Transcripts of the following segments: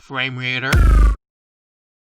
frame reader.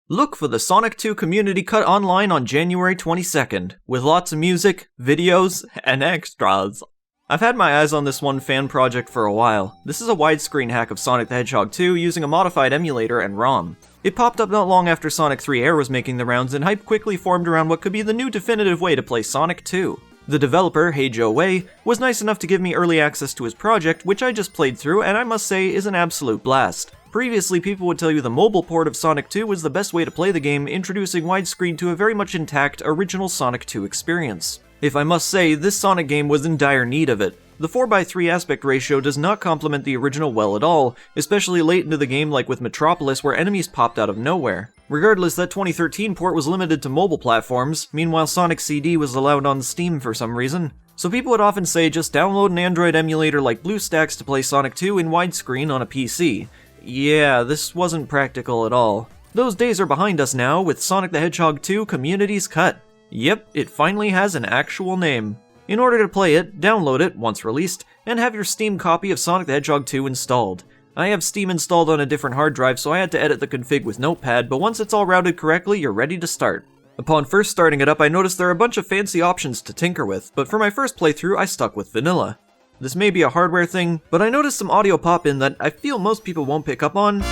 Look for the Sonic 2 Community Cut online on January 22nd, with lots of music, videos, and extras. I've had my eyes on this one fan project for a while. This is a widescreen hack of Sonic the Hedgehog 2 using a modified emulator and ROM. It popped up not long after Sonic 3 Air was making the rounds, and hype quickly formed around what could be the new definitive way to play Sonic 2. The developer, HeyJoeWei, was nice enough to give me early access to his project, which I just played through, and I must say is an absolute blast. Previously, people would tell you the mobile port of Sonic 2 was the best way to play the game, introducing widescreen to a very much intact original Sonic 2 experience. If I must say, this Sonic game was in dire need of it. The 4:3 aspect ratio does not complement the original well at all, especially late into the game like with Metropolis where enemies popped out of nowhere. Regardless, that 2013 port was limited to mobile platforms, meanwhile Sonic CD was allowed on Steam for some reason. So people would often say just download an Android emulator like BlueStacks to play Sonic 2 in widescreen on a PC. Yeah, this wasn't practical at all. Those days are behind us now with Sonic the Hedgehog 2 Community's Cut. Yep, it finally has an actual name. In order to play it, download it, once released, and have your Steam copy of Sonic the Hedgehog 2 installed. I have Steam installed on a different hard drive, so I had to edit the config with Notepad, but once it's all routed correctly, you're ready to start. Upon first starting it up, I noticed there are a bunch of fancy options to tinker with, but for my first playthrough, I stuck with vanilla. This may be a hardware thing, but I noticed some audio pop in that I feel most people won't pick up on.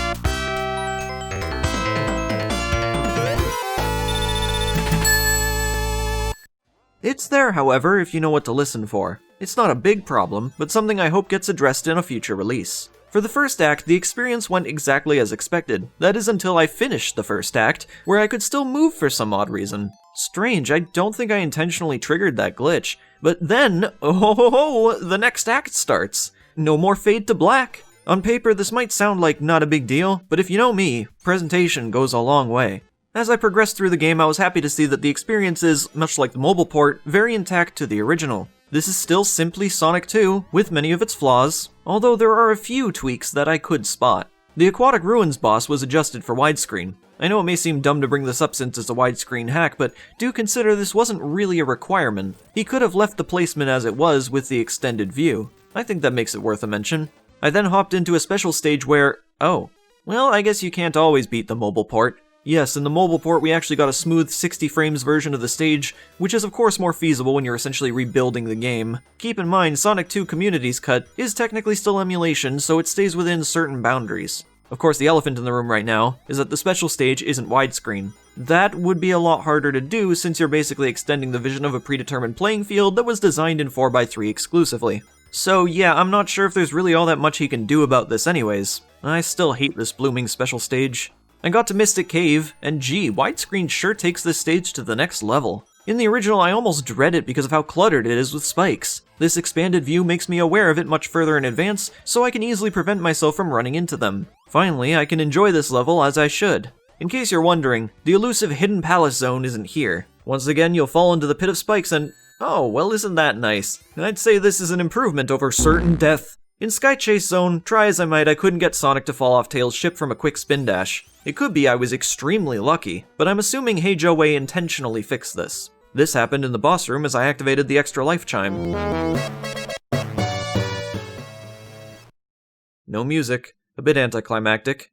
It's there, however, if you know what to listen for. It's not a big problem, but something I hope gets addressed in a future release. For the first act, the experience went exactly as expected. That is until I finished the first act, where I could still move for some odd reason. Strange, I don't think I intentionally triggered that glitch. But then, the next act starts. No more fade to black. On paper, this might sound like not a big deal, but if you know me, presentation goes a long way. As I progressed through the game, I was happy to see that the experience is, much like the mobile port, very intact to the original. This is still simply Sonic 2, with many of its flaws, although there are a few tweaks that I could spot. The Aquatic Ruins boss was adjusted for widescreen. I know it may seem dumb to bring this up since it's a widescreen hack, but do consider this wasn't really a requirement. He could have left the placement as it was with the extended view. I think that makes it worth a mention. I then hopped into a special stage where, I guess you can't always beat the mobile port. Yes, in the mobile port we actually got a smooth 60 frames version of the stage, which is of course more feasible when you're essentially rebuilding the game. Keep in mind, Sonic 2 Community's Cut is technically still emulation, so it stays within certain boundaries. Of course, the elephant in the room right now is that the special stage isn't widescreen. That would be a lot harder to do since you're basically extending the vision of a predetermined playing field that was designed in 4:3 exclusively. So yeah, I'm not sure if there's really all that much he can do about this anyways. I still hate this blooming special stage. I got to Mystic Cave, and gee, widescreen sure takes this stage to the next level. In the original, I almost dread it because of how cluttered it is with spikes. This expanded view makes me aware of it much further in advance, so I can easily prevent myself from running into them. Finally, I can enjoy this level as I should. In case you're wondering, the elusive Hidden Palace zone isn't here. Once again, you'll fall into the pit of spikes and... oh, well isn't that nice? I'd say this is an improvement over certain death. In Sky Chase Zone, try as I might, I couldn't get Sonic to fall off Tails' ship from a quick spin dash. It could be I was extremely lucky, but I'm assuming HeyJoeWei intentionally fixed this. This happened in the boss room as I activated the extra life chime. No music, a bit anticlimactic.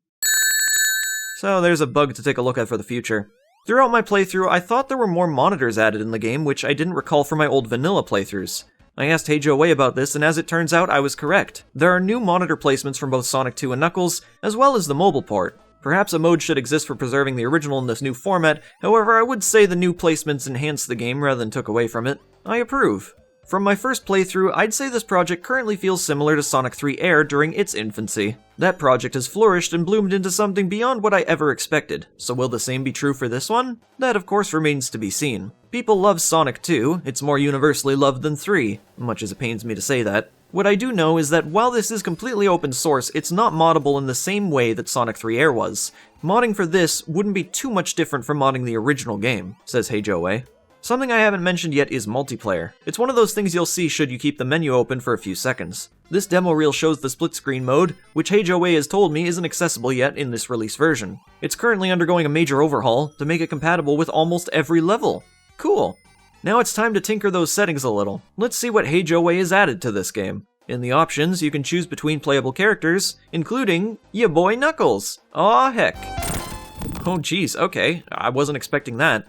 So there's a bug to take a look at for the future. Throughout my playthrough, I thought there were more monitors added in the game, which I didn't recall from my old vanilla playthroughs. I asked HeyJoeWei about this, and as it turns out, I was correct. There are new monitor placements from both Sonic 2 and Knuckles, as well as the mobile port. Perhaps a mode should exist for preserving the original in this new format, however I would say the new placements enhanced the game rather than took away from it. I approve. From my first playthrough, I'd say this project currently feels similar to Sonic 3 Air during its infancy. That project has flourished and bloomed into something beyond what I ever expected, so will the same be true for this one? That of course remains to be seen. People love Sonic 2, it's more universally loved than 3, much as it pains me to say that. What I do know is that while this is completely open source, it's not moddable in the same way that Sonic 3 Air was. Modding for this wouldn't be too much different from modding the original game, says HeyJoeWei. Something I haven't mentioned yet is multiplayer. It's one of those things you'll see should you keep the menu open for a few seconds. This demo reel shows the split screen mode, which HeyJoeWei has told me isn't accessible yet in this release version. It's currently undergoing a major overhaul to make it compatible with almost every level. Cool. Now it's time to tinker those settings a little. Let's see what HeyJoeWei has added to this game. In the options, you can choose between playable characters, including ya boy Knuckles. Aw heck. Oh geez, okay, I wasn't expecting that.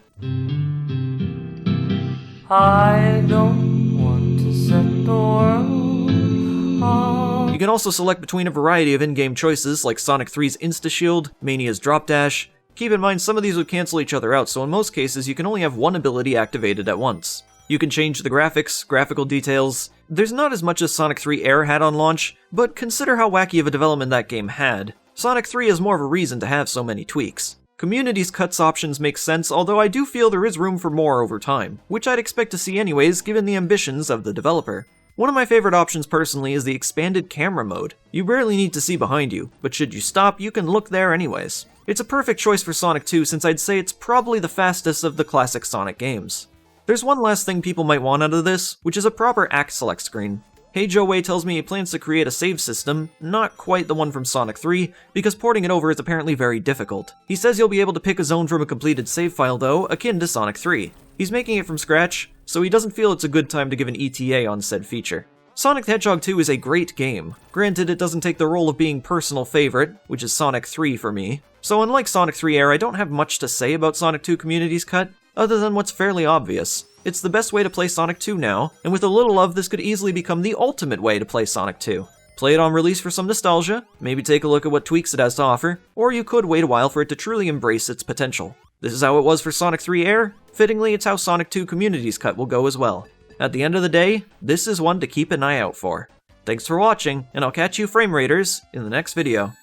I don't want to set the world on. You can also select between a variety of in-game choices like Sonic 3's Insta-Shield, Mania's Drop Dash. Keep in mind some of these would cancel each other out, so in most cases you can only have one ability activated at once. You can change the graphics, graphical details. There's not as much as Sonic 3 Air had on launch, but consider how wacky of a development that game had. Sonic 3 has more of a reason to have so many tweaks. Community's cuts options make sense, although I do feel there is room for more over time, which I'd expect to see anyways given the ambitions of the developer. One of my favorite options personally is the expanded camera mode. You barely need to see behind you, but should you stop, you can look there anyways. It's a perfect choice for Sonic 2 since I'd say it's probably the fastest of the classic Sonic games. There's one last thing people might want out of this, which is a proper act select screen. Hey Joe Wei tells me he plans to create a save system, not quite the one from Sonic 3, because porting it over is apparently very difficult. He says you'll be able to pick a zone from a completed save file though, akin to Sonic 3. He's making it from scratch, so he doesn't feel it's a good time to give an ETA on said feature. Sonic the Hedgehog 2 is a great game. Granted, it doesn't take the role of being personal favorite, which is Sonic 3 for me. So unlike Sonic 3 Air, I don't have much to say about Sonic 2 Community's Cut, other than what's fairly obvious. It's the best way to play Sonic 2 now, and with a little love, this could easily become the ultimate way to play Sonic 2. Play it on release for some nostalgia, maybe take a look at what tweaks it has to offer, or you could wait a while for it to truly embrace its potential. This is how it was for Sonic 3 Air. Fittingly, it's how Sonic 2 Community's Cut will go as well. At the end of the day, this is one to keep an eye out for. Thanks for watching, and I'll catch you frame raiders in the next video.